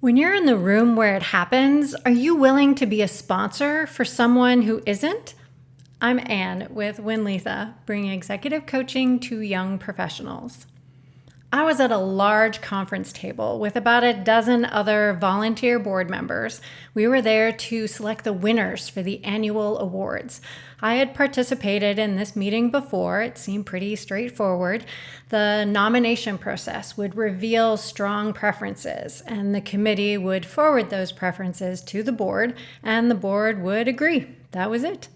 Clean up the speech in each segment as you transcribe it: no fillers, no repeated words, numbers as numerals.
When you're in the room where it happens, are you willing to be a sponsor for someone who isn't? I'm Anne with Winletha, bringing executive coaching to young professionals. I was at a large conference table with about a dozen other volunteer board members. We were there to select the winners for the annual awards. I had participated in this meeting before. It seemed pretty straightforward. The nomination process would reveal strong preferences, and the committee would forward those preferences to the board, and the board would agree. That was it.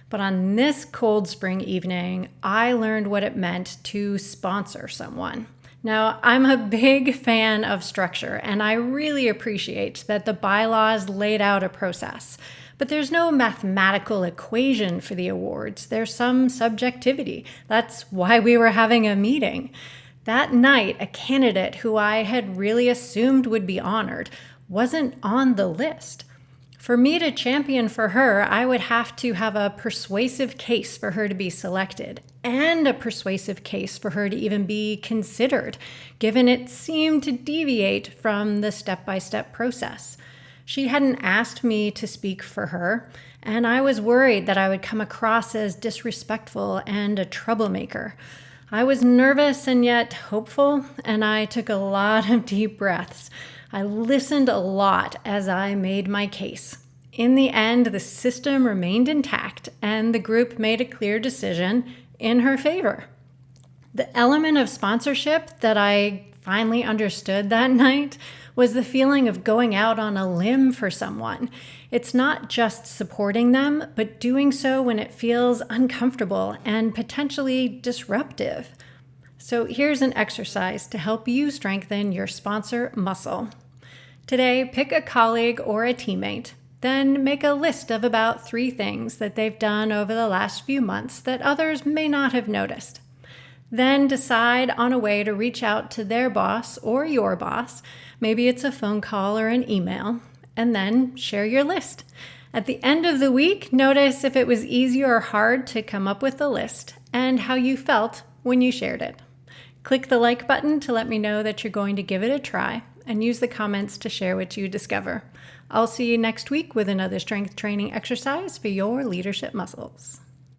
But on this cold spring evening, I learned what it meant to sponsor someone. Now, I'm a big fan of structure, and I really appreciate that the bylaws laid out a process. But there's no mathematical equation for the awards. There's some subjectivity. That's why we were having a meeting. That night, a candidate who I had really assumed would be honored wasn't on the list. For me to champion for her, I would have to have a persuasive case for her to be selected and a persuasive case for her to even be considered, given it seemed to deviate from the step-by-step process. She hadn't asked me to speak for her, and I was worried that I would come across as disrespectful and a troublemaker. I was nervous and yet hopeful, and I took a lot of deep breaths. I listened a lot as I made my case. In the end, the system remained intact, and the group made a clear decision in her favor. The element of sponsorship that I finally understood that night was the feeling of going out on a limb for someone. It's not just supporting them, but doing so when it feels uncomfortable and potentially disruptive. So here's an exercise to help you strengthen your sponsor muscle. Today, pick a colleague or a teammate, then make a list of about 3 things that they've done over the last few months that others may not have noticed. Then decide on a way to reach out to their boss or your boss. Maybe it's a phone call or an email, and then share your list. At the end of the week, notice if it was easy or hard to come up with the list and how you felt when you shared it. Click the like button to let me know that you're going to give it a try, and use the comments to share what you discover. I'll see you next week with another strength training exercise for your leadership muscles.